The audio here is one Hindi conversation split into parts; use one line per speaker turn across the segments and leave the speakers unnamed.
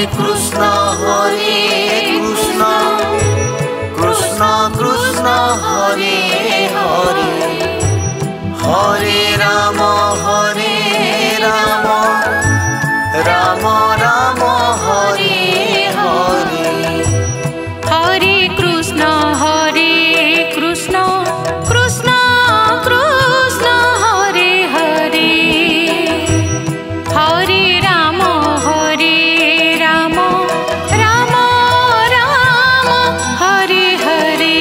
कृष्ण कृष्ण कृष्ण हरे हरे हरे राम राम राम हरे हरे
हरे कृष्ण कृष्ण कृष्ण हरे हरे हरे राम राम राम हरे हरे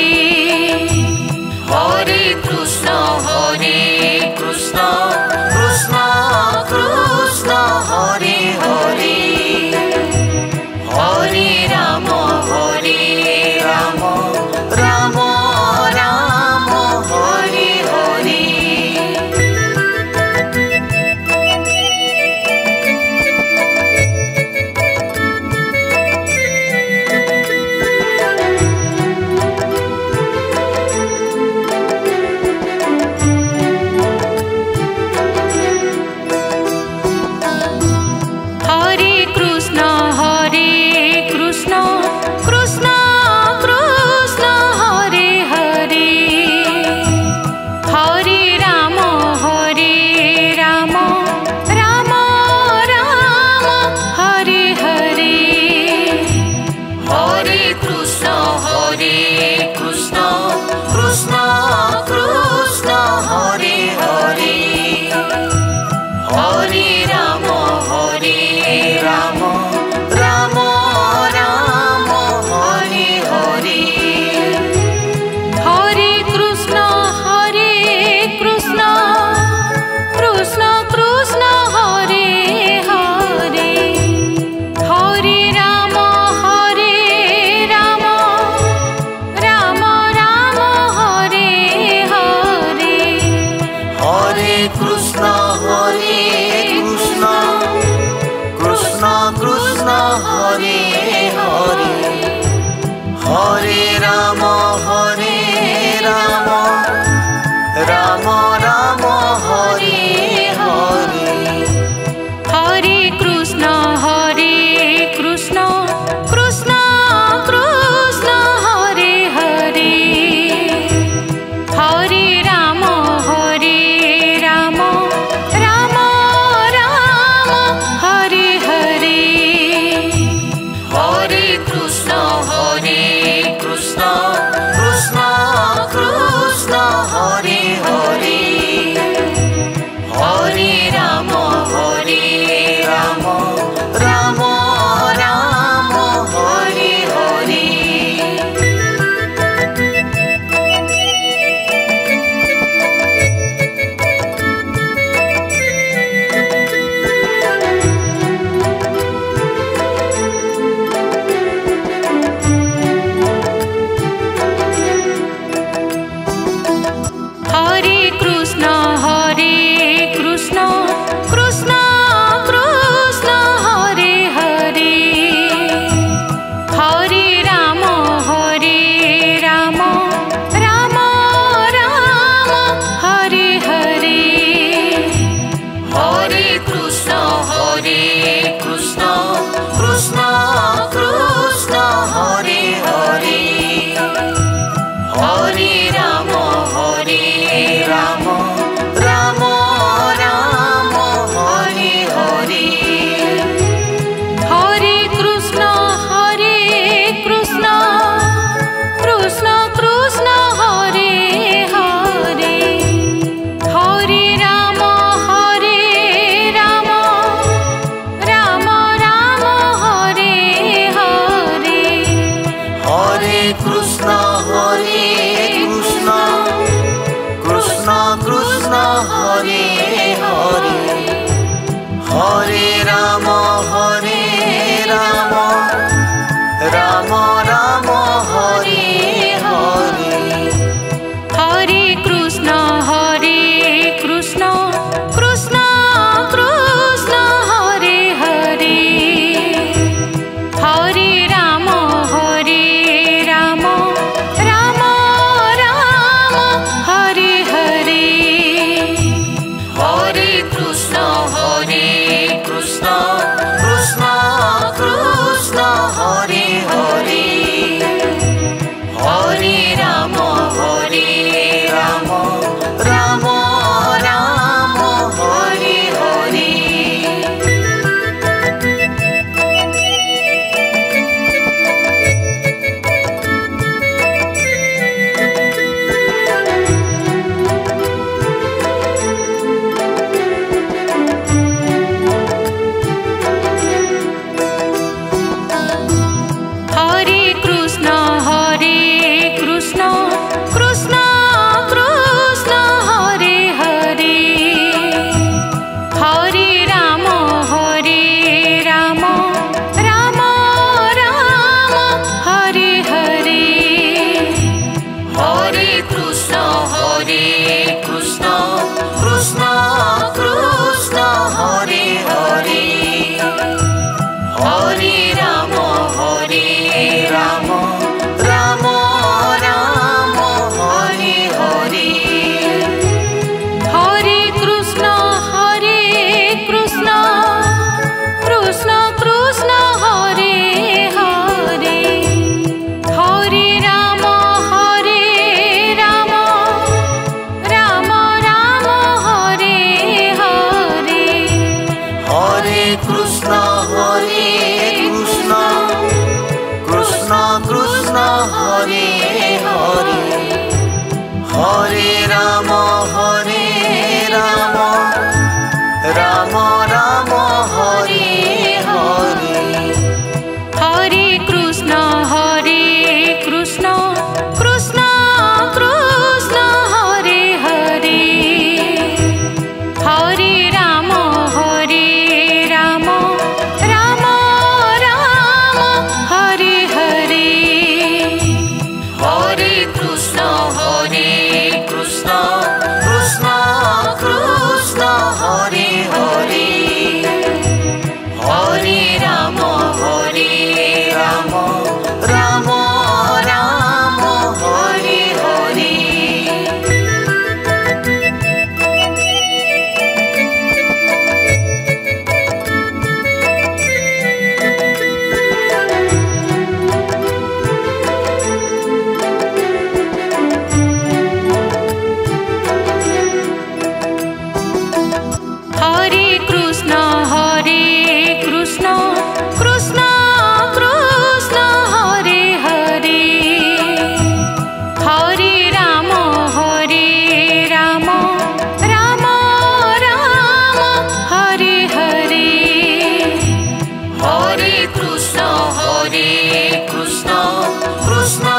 कृष्ण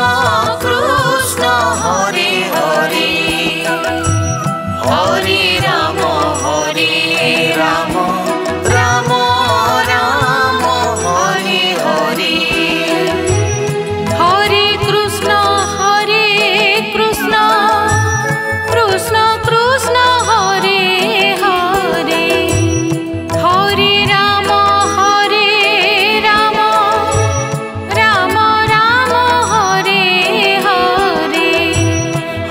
कृष्ण हरे हरे हरे राम राम राम हरे हरे
हरे कृष्ण कृष्ण कृष्ण हरे हरे हरे राम राम राम हरे हरे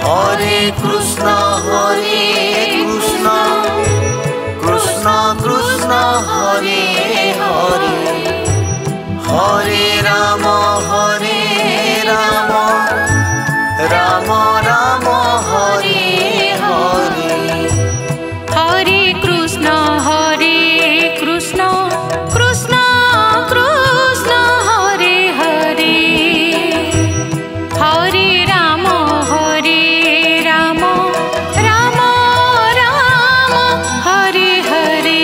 हरे कृष्ण कृष्ण कृष्ण हरे हरे हरे राम राम राम हरे हरे
हरे कृष्ण कृष्ण कृष्ण हरे हरे हरे राम राम हरे हरे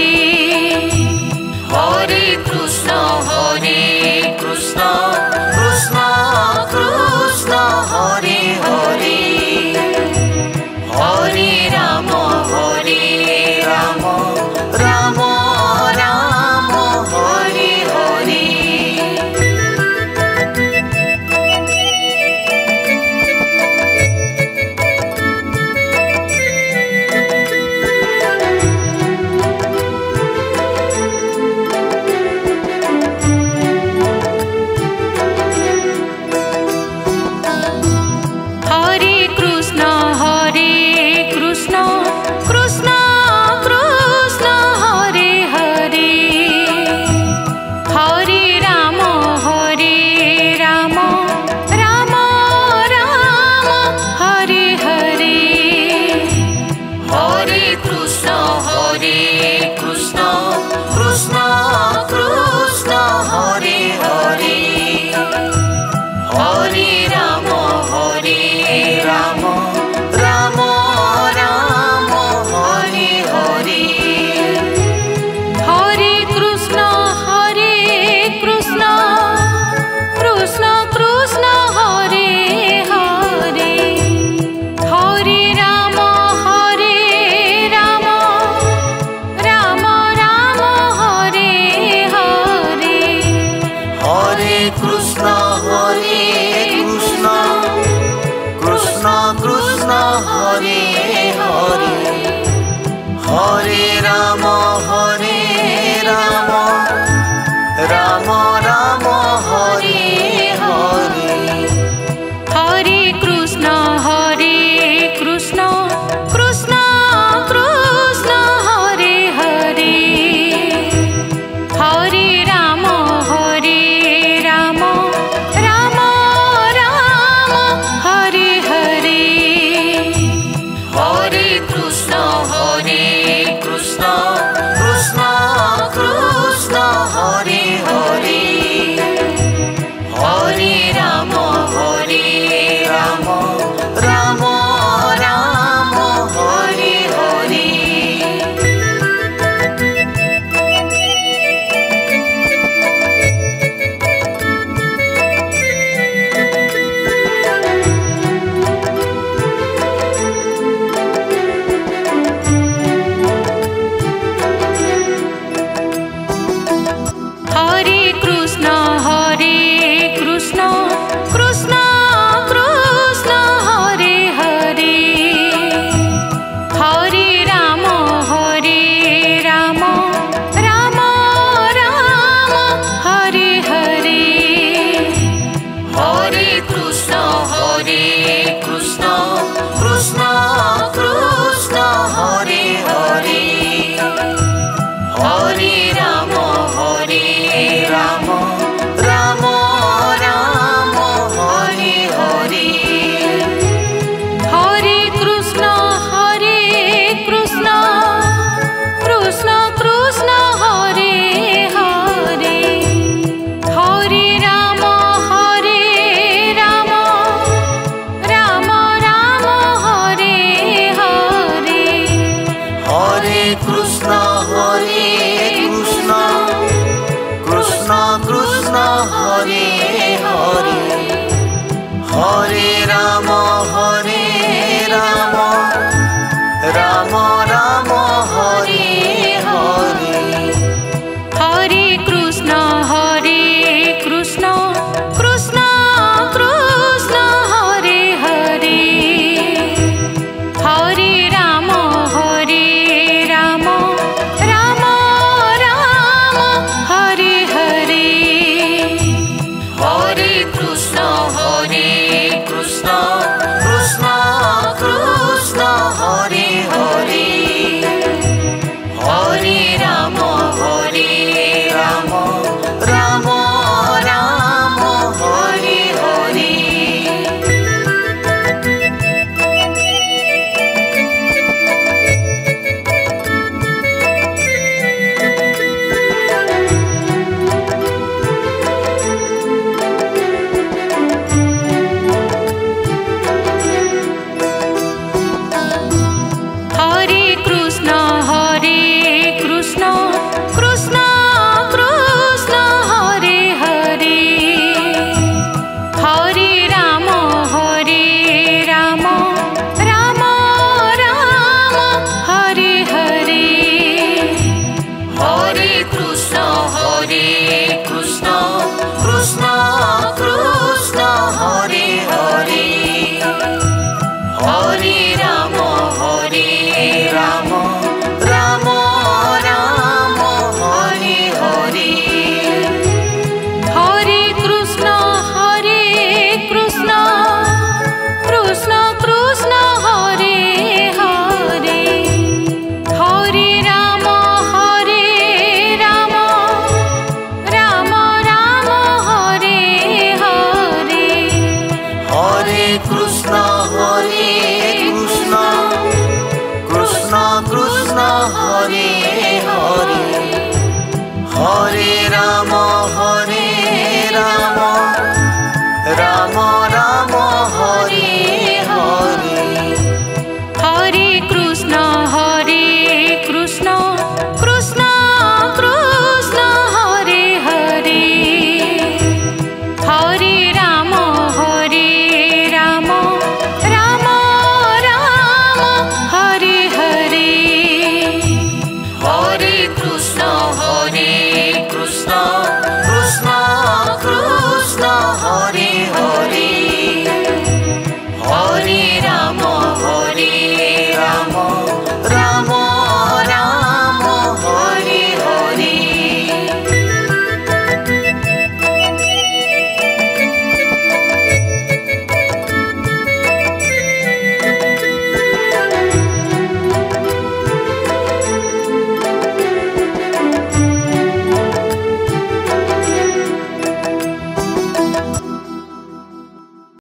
हरे कृष्ण कृष्ण कृष्ण हरे हरे हरे राम राम हरे हरे
हरे कृष्ण कृष्ण कृष्ण हरे हरे हरे राम राम हरे हरे
हरे कृष्ण कृष्ण कृष्ण हरे हरे हरे राम राम हरे हरे
हरे कृष्ण कृष्ण कृष्ण हरे हरे हरे राम राम हरे हरे
हरे कृष्ण कृष्ण हरे हरे हरे राम राम हरे हरे
हरे कृष्ण कृष्ण कृष्ण हरे हरे हरे राम राम हरे हरे
हरे कृष्ण कृष्ण कृष्ण हरे हरे हरे राम राम हरे हरे
हरे कृष्ण कृष्ण कृष्ण हरे हरे हरे राम राम हरे हरे
हरे कृष्ण कृष्ण कृष्ण हरे हरे हरे राम राम हरे हरे
हरे कृष्ण कृष्ण कृष्ण हरे हरे हरे राम राम हरे हरे
हरे कृष्ण कृष्ण कृष्ण हरे हरे কৃষ্ণ হরে